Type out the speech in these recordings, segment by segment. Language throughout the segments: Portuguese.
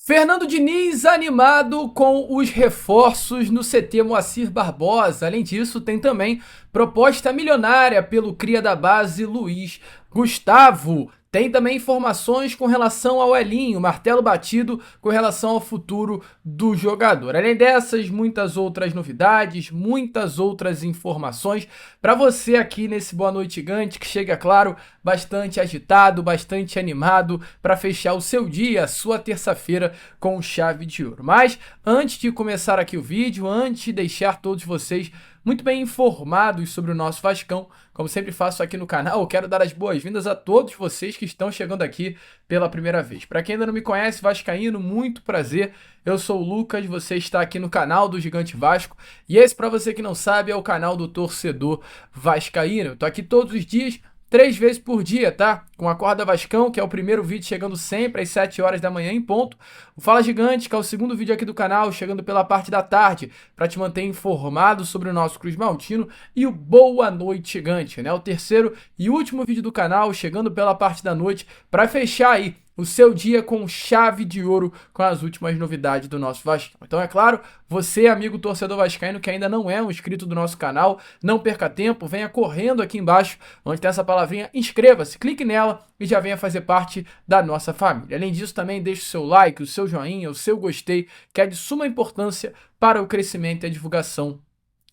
Fernando Diniz animado com os reforços no CT Moacir Barbosa. Além disso, tem também proposta milionária pelo cria da base Luiz Gustavo. Tem também informações com relação ao Elinho, martelo batido com relação ao futuro do jogador. Além dessas, muitas outras novidades, muitas outras informações para você aqui nesse Boa Noite Gigante, que chega, claro, bastante agitado, bastante animado para fechar o seu dia, a sua terça-feira com chave de ouro. Mas antes de começar aqui o vídeo, antes de deixar todos vocês muito bem informados sobre o nosso Vascão, como sempre faço aqui no canal, eu quero dar as boas-vindas a todos vocês que estão chegando aqui pela primeira vez. Para quem ainda não me conhece, vascaíno, muito prazer. Eu sou o Lucas, você está aqui no canal do Gigante Vasco e esse, para você que não sabe, é o canal do torcedor vascaíno. Eu tô aqui todos os dias, 3 vezes por dia, tá? Com a Acorda Vascão, que é o primeiro vídeo chegando sempre às 7 horas da manhã em ponto. O Fala Gigante, que é o segundo vídeo aqui do canal, chegando pela parte da tarde, para te manter informado sobre o nosso Cruz Maltino. E o Boa Noite Gigante, né? O terceiro e último vídeo do canal, chegando pela parte da noite, para fechar aí o seu dia com chave de ouro com as últimas novidades do nosso Vasco. Então, é claro, você, amigo torcedor vascaíno, que ainda não é um inscrito do nosso canal, não perca tempo, venha correndo aqui embaixo, onde tem essa palavrinha, inscreva-se, clique nela e já venha fazer parte da nossa família. Além disso, também deixe o seu like, o seu joinha, o seu gostei, que é de suma importância para o crescimento e a divulgação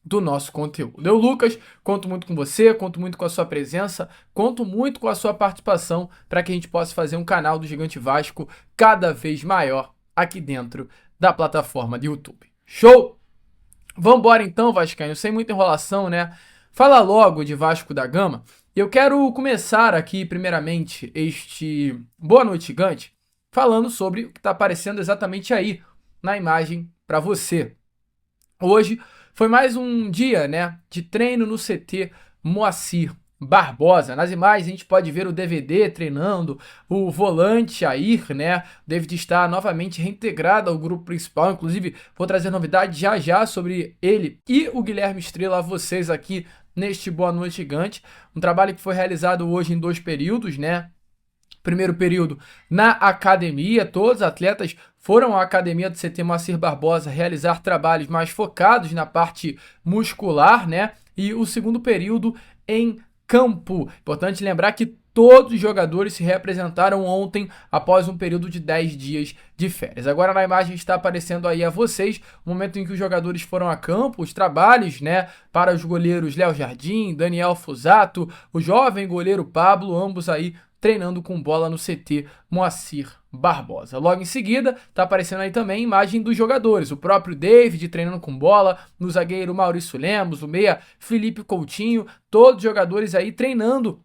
do nosso conteúdo. Eu, Lucas, conto muito com você, conto muito com a sua presença, conto muito com a sua participação para que a gente possa fazer um canal do Gigante Vasco cada vez maior aqui dentro da plataforma do YouTube. Show? Vambora então, vascaíno, sem muita enrolação, né? Fala logo de Vasco da Gama. E eu quero começar aqui, primeiramente, este Boa Noite Gigante, falando sobre o que está aparecendo exatamente aí na imagem para você. Hoje foi mais um dia, né, de treino no CT Moacir Barbosa. Nas imagens a gente pode ver o DVD treinando, o volante Jair, né? O David está novamente reintegrado ao grupo principal. Inclusive, vou trazer novidades já já sobre ele e o Guilherme Estrela a vocês aqui neste Boa Noite Gigante. Um trabalho que foi realizado hoje em 2 períodos, né? Primeiro período na academia, todos os atletas foram à academia do CT Moacir Barbosa realizar trabalhos mais focados na parte muscular, né? E o segundo período em campo. Importante lembrar que todos os jogadores se representaram ontem após um período de 10 dias de férias. Agora na imagem está aparecendo aí a vocês o momento em que os jogadores foram a campo, os trabalhos, né, para os goleiros Léo Jardim, Daniel Fusato, o jovem goleiro Pablo, ambos aí treinando com bola no CT Moacir Barbosa. Logo em seguida, tá aparecendo aí também a imagem dos jogadores. O próprio David treinando com bola, no zagueiro Maurício Lemos, o meia Felipe Coutinho, todos os jogadores aí treinando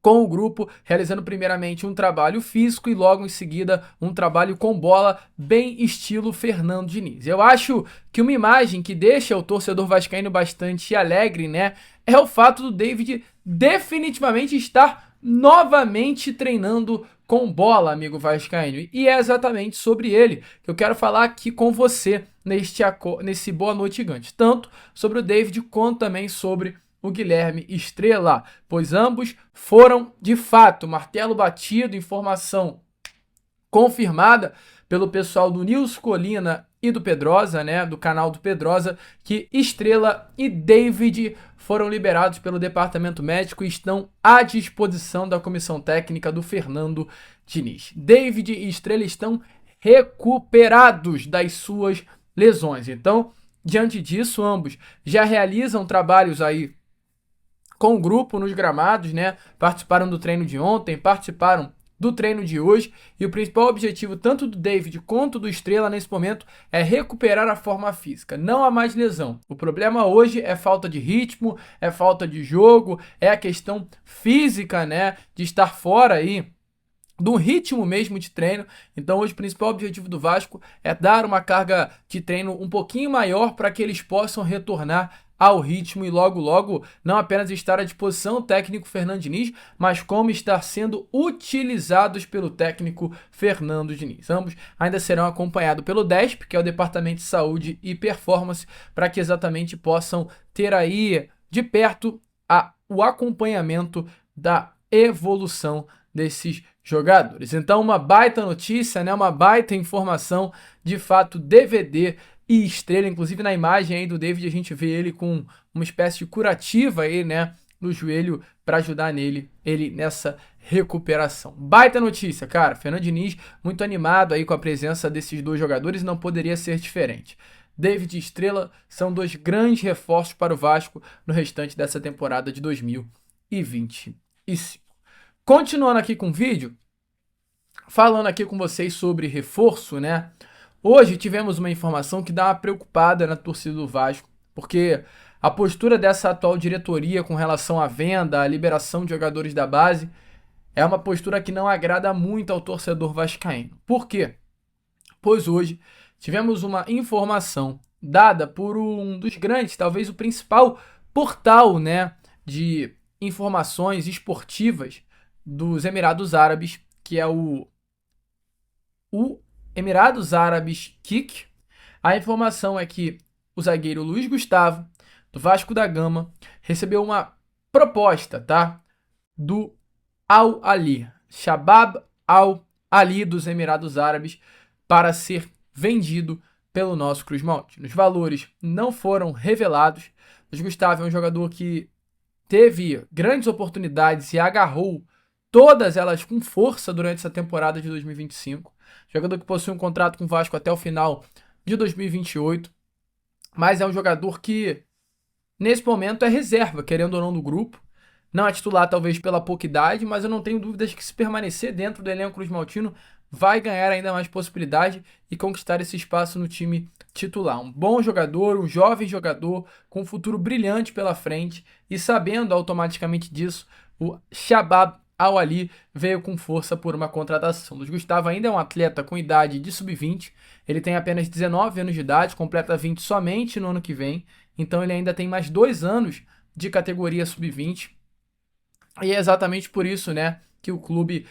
com o grupo, realizando primeiramente um trabalho físico e logo em seguida um trabalho com bola, bem estilo Fernando Diniz. Eu acho que uma imagem que deixa o torcedor vascaíno bastante alegre, né, é o fato do David definitivamente estar novamente treinando com bola, amigo vascaíno. E é exatamente sobre ele que eu quero falar aqui com você nesse Boa Noite Gigante. Tanto sobre o David quanto também sobre o Guilherme Estrela, pois ambos foram, de fato, martelo batido, informação confirmada pelo pessoal do Nils Colina e do Pedrosa, né, do canal do Pedrosa, que Estrela e David foram liberados pelo departamento médico e estão à disposição da comissão técnica do Fernando Diniz. David e Estrela estão recuperados das suas lesões. Então, diante disso, ambos já realizam trabalhos aí com o grupo nos gramados, né? Participaram do treino de ontem, participaram do treino de hoje, e o principal objetivo tanto do David quanto do Estrela nesse momento é recuperar a forma física. Não há mais lesão. O problema hoje é falta de ritmo, é falta de jogo, é a questão física, né, de estar fora aí do ritmo mesmo de treino. Então hoje o principal objetivo do Vasco é dar uma carga de treino um pouquinho maior para que eles possam retornar ao ritmo e logo logo não apenas estar à disposição do técnico Fernando Diniz, mas como estar sendo utilizados pelo técnico Fernando Diniz. Ambos ainda serão acompanhados pelo DESP, que é o Departamento de Saúde e Performance, para que exatamente possam ter aí de perto o acompanhamento da evolução desses jogadores. Então, uma baita notícia, né? Uma baita informação, de fato, DVD e estrela. Inclusive, na imagem aí do David, a gente vê ele com uma espécie de curativa aí, né, no joelho para ajudar ele nessa recuperação. Baita notícia, cara. Fernando Diniz muito animado aí com a presença desses dois jogadores, não poderia ser diferente. David e Estrela são dois grandes reforços para o Vasco no restante dessa temporada de 2025. Continuando aqui com o vídeo, falando aqui com vocês sobre reforço, né? Hoje tivemos uma informação que dá uma preocupada na torcida do Vasco, porque a postura dessa atual diretoria com relação à venda, à liberação de jogadores da base, é uma postura que não agrada muito ao torcedor vascaíno. Por quê? Pois hoje tivemos uma informação dada por um dos grandes, talvez o principal portal, né, de informações esportivas dos Emirados Árabes, que é o Emirados Árabes Kick. A informação é que o zagueiro Luiz Gustavo, do Vasco da Gama, recebeu uma proposta, tá, do Al Ahly, Shabab Al Ahly dos Emirados Árabes, para ser vendido pelo nosso Cruz Maltino. Os valores não foram revelados. Luiz Gustavo é um jogador que teve grandes oportunidades e agarrou todas elas com força durante essa temporada de 2025. Jogador que possui um contrato com o Vasco até o final de 2028. Mas é um jogador que, nesse momento, é reserva, querendo ou não, do grupo. Não é titular, talvez, pela pouca idade, mas eu não tenho dúvidas que, se permanecer dentro do elenco Cruz Maltino, vai ganhar ainda mais possibilidade e conquistar esse espaço no time titular. Um bom jogador, um jovem jogador, com um futuro brilhante pela frente, e sabendo automaticamente disso, o Shabab Al Ahly veio com força por uma contratação. Luiz Gustavo ainda é um atleta com idade de sub-20, ele tem apenas 19 anos de idade, completa 20 somente no ano que vem, então ele ainda tem mais 2 anos de categoria sub-20, e é exatamente por isso, né, que o clube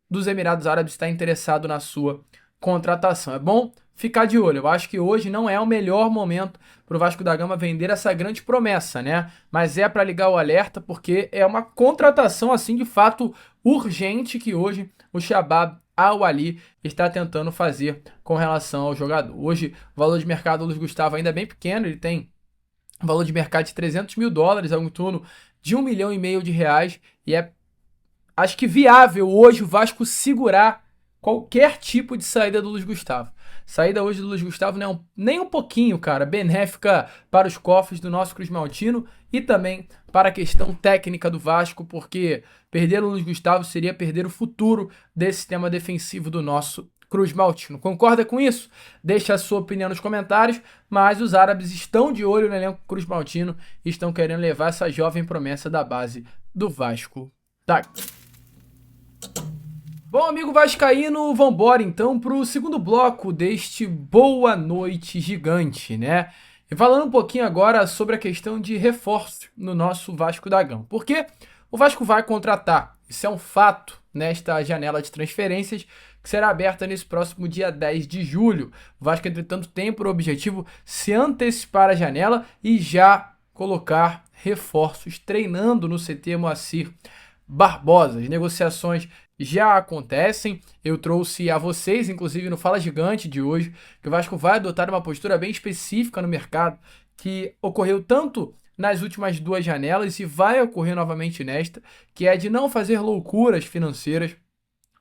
dos Emirados Árabes está interessado na sua contratação. É bom ficar de olho. Eu acho que hoje não é o melhor momento para o Vasco da Gama vender essa grande promessa, né? Mas é para ligar o alerta, porque é uma contratação, assim, de fato urgente que hoje o Shabab Al Ahly está tentando fazer com relação ao jogador. Hoje, o valor de mercado do Luiz Gustavo ainda é bem pequeno, ele tem um valor de mercado de $300 mil, algo em torno de R$1,5 milhão, e é, acho que, viável hoje o Vasco segurar qualquer tipo de saída do Luiz Gustavo. Saída hoje do Luiz Gustavo não é nem um pouquinho, cara, benéfica para os cofres do nosso Cruz Maltino e também para a questão técnica do Vasco, porque perder o Luiz Gustavo seria perder o futuro desse sistema defensivo do nosso Cruz Maltino. Concorda com isso? Deixa a sua opinião nos comentários, mas os árabes estão de olho no elenco Cruz Maltino e estão querendo levar essa jovem promessa da base do Vasco. Tá. Bom, amigo vascaíno, vambora então pro segundo bloco deste Boa Noite Gigante, né? E falando um pouquinho agora sobre a questão de reforço no nosso Vasco da Gama. Porque o Vasco vai contratar, isso é um fato, nesta janela de transferências que será aberta nesse próximo dia 10 de julho. O Vasco, entretanto, tem por objetivo se antecipar a janela e já colocar reforços treinando no CT Moacir Barbosa. As negociações já acontecem. Eu trouxe a vocês, inclusive no Fala Gigante de hoje, que o Vasco vai adotar uma postura bem específica no mercado, que ocorreu tanto nas últimas 2 janelas e vai ocorrer novamente nesta, que é de não fazer loucuras financeiras,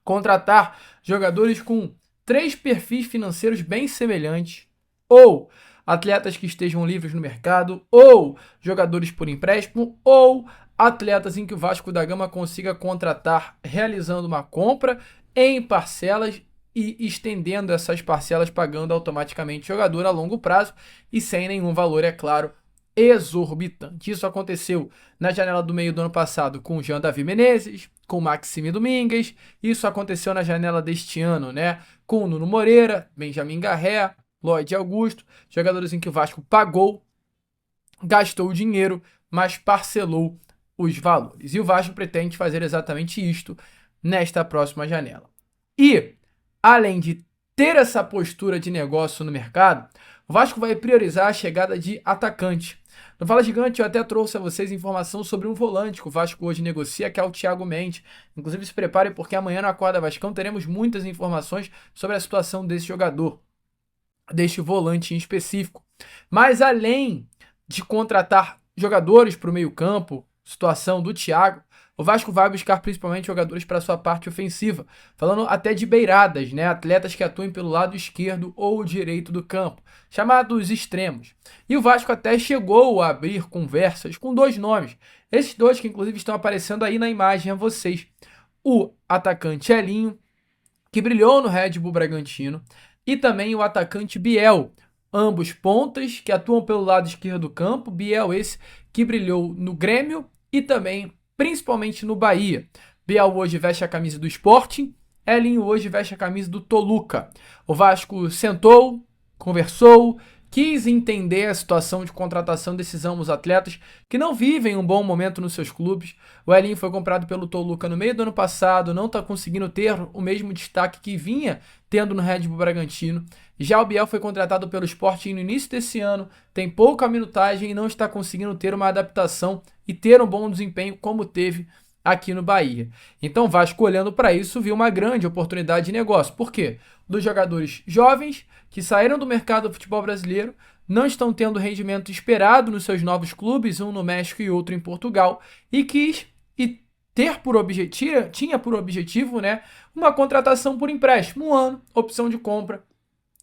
contratar jogadores com 3 perfis financeiros bem semelhantes, ou atletas que estejam livres no mercado, ou jogadores por empréstimo, ou atletas em que o Vasco da Gama consiga contratar realizando uma compra em parcelas e estendendo essas parcelas, pagando automaticamente o jogador a longo prazo e sem nenhum valor, é claro, exorbitante. Isso aconteceu na janela do meio do ano passado com o Jean Davi Menezes, com o Maxime Domingues. Isso aconteceu na janela deste ano, né, com o Nuno Moreira, Benjamin Garré, Lloyd Augusto, jogadores em que o Vasco pagou, gastou o dinheiro, mas parcelou os valores. E o Vasco pretende fazer exatamente isto nesta próxima janela. E, além de ter essa postura de negócio no mercado, o Vasco vai priorizar a chegada de atacante. No Fala Gigante eu até trouxe a vocês informação sobre um volante que o Vasco hoje negocia, que é o Thiago Mendes. Inclusive se prepare porque amanhã no Acorda Vascão teremos muitas informações sobre a situação desse jogador, deste volante em específico. Mas além de contratar jogadores para o meio-campo, situação do Thiago, o Vasco vai buscar principalmente jogadores para sua parte ofensiva, falando até de beiradas, né? Atletas que atuem pelo lado esquerdo ou direito do campo, chamados extremos. E o Vasco até chegou a abrir conversas com 2 nomes, esses 2 que inclusive estão aparecendo aí na imagem a vocês. O atacante Elinho, que brilhou no Red Bull Bragantino, e também o atacante Biel, ambos pontas que atuam pelo lado esquerdo do campo. Biel esse que brilhou no Grêmio e também principalmente no Bahia. Biel hoje veste a camisa do Sporting, Elinho hoje veste a camisa do Toluca. O Vasco sentou, conversou, quis entender a situação de contratação desses ambos atletas que não vivem um bom momento nos seus clubes. O Elinho foi comprado pelo Toluca no meio do ano passado, não está conseguindo ter o mesmo destaque que vinha tendo no Red Bull Bragantino. Já o Biel foi contratado pelo Sporting no início desse ano, tem pouca minutagem e não está conseguindo ter uma adaptação e ter um bom desempenho como teve aqui no Bahia. Então o Vasco, olhando para isso, viu uma grande oportunidade de negócio. Por quê? Dos jogadores jovens que saíram do mercado do futebol brasileiro, não estão tendo o rendimento esperado nos seus novos clubes, um no México e outro em Portugal, e tinha por objetivo, né, uma contratação por empréstimo, 1 ano, opção de compra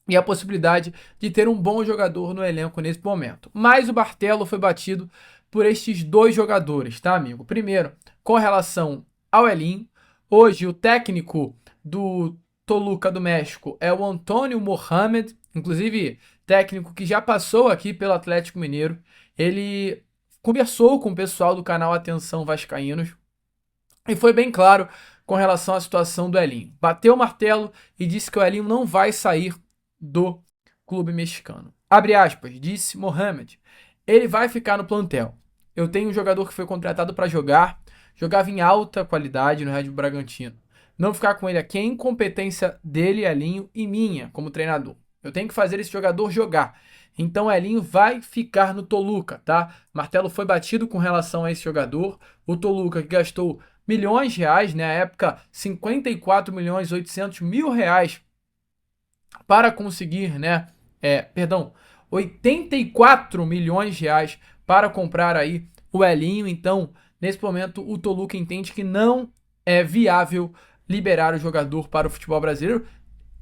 e a possibilidade de ter um bom jogador no elenco nesse momento. Mas o martelo foi batido por estes 2 jogadores, tá, amigo? Primeiro, com relação ao Elinho, hoje o técnico do Toluca do México é o Antônio Mohamed, inclusive técnico que já passou aqui pelo Atlético Mineiro. Ele conversou com o pessoal do canal Atenção Vascaínos e foi bem claro com relação à situação do Elinho. Bateu o martelo e disse que o Elinho não vai sair do clube mexicano. Abre aspas, disse Mohamed. Ele vai ficar no plantel. Eu tenho um jogador que foi contratado para jogava em alta qualidade no Red Bull Bragantino. Não ficar com ele aqui é incompetência dele, Elinho, e minha como treinador. Eu tenho que fazer esse jogador jogar. Então Elinho vai ficar no Toluca, tá? Martelo foi batido com relação a esse jogador. O Toluca que gastou milhões de reais, na época 54.800.000 reais para conseguir, 84 milhões de reais para comprar aí o Elinho. Então, nesse momento, o Toluca entende que não é viável liberar o jogador para o futebol brasileiro,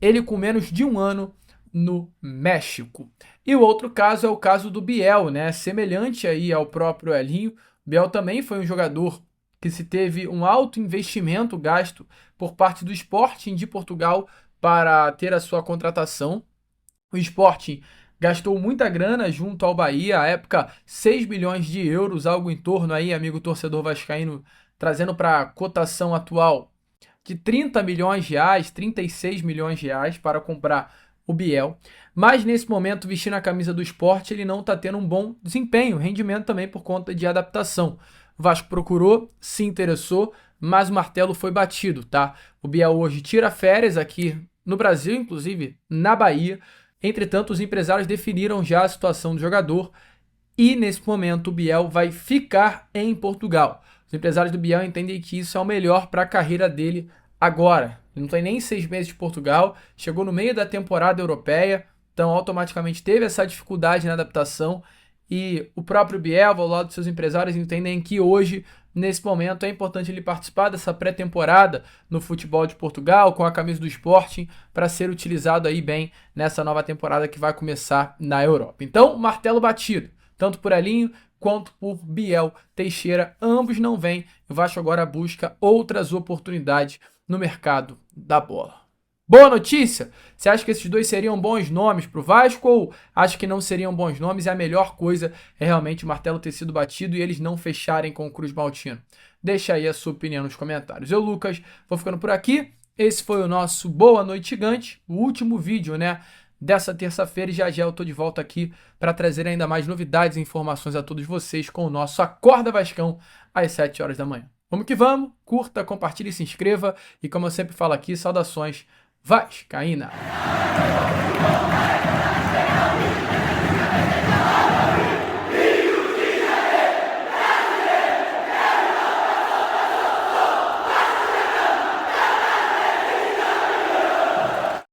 ele com menos de 1 ano no México. E o outro caso é o caso do Biel, né? Semelhante aí ao próprio Elinho, Biel também foi um jogador que se teve um alto investimento gasto por parte do Sporting de Portugal para ter a sua contratação. O Sporting gastou muita grana junto ao Bahia, à época 6 milhões de euros, algo em torno aí, amigo torcedor vascaíno, trazendo para a cotação atual de 30 milhões de reais, 36 milhões de reais para comprar o Biel. Mas nesse momento, vestindo a camisa do Sport, ele não está tendo um bom desempenho, rendimento também por conta de adaptação. O Vasco procurou, se interessou, mas o martelo foi batido, tá? O Biel hoje tira férias aqui no Brasil, inclusive na Bahia. Entretanto, os empresários definiram já a situação do jogador e nesse momento o Biel vai ficar em Portugal. Os empresários do Biel entendem que isso é o melhor para a carreira dele agora. Ele não tem nem 6 meses de Portugal, chegou no meio da temporada europeia, então automaticamente teve essa dificuldade na adaptação e o próprio Biel, ao lado dos seus empresários, entendem que hoje, nesse momento, é importante ele participar dessa pré-temporada no futebol de Portugal, com a camisa do Sporting, para ser utilizado aí bem nessa nova temporada que vai começar na Europa. Então, martelo batido, tanto por Elinho quanto por Biel Teixeira, ambos não vêm. O Vasco agora busca outras oportunidades no mercado da bola. Boa notícia? Você acha que esses 2 seriam bons nomes para o Vasco ou acha que não seriam bons nomes e a melhor coisa é realmente o martelo ter sido batido e eles não fecharem com o Cruz Maltino? Deixa aí a sua opinião nos comentários. Eu, Lucas, vou ficando por aqui. Esse foi o nosso Boa Noite Gigante, o último vídeo, dessa terça-feira, e já eu tô de volta aqui para trazer ainda mais novidades e informações a todos vocês com o nosso Acorda Vascão às 7 horas da manhã. Vamos que vamos, curta, compartilhe e se inscreva e como eu sempre falo aqui, saudações vascaína!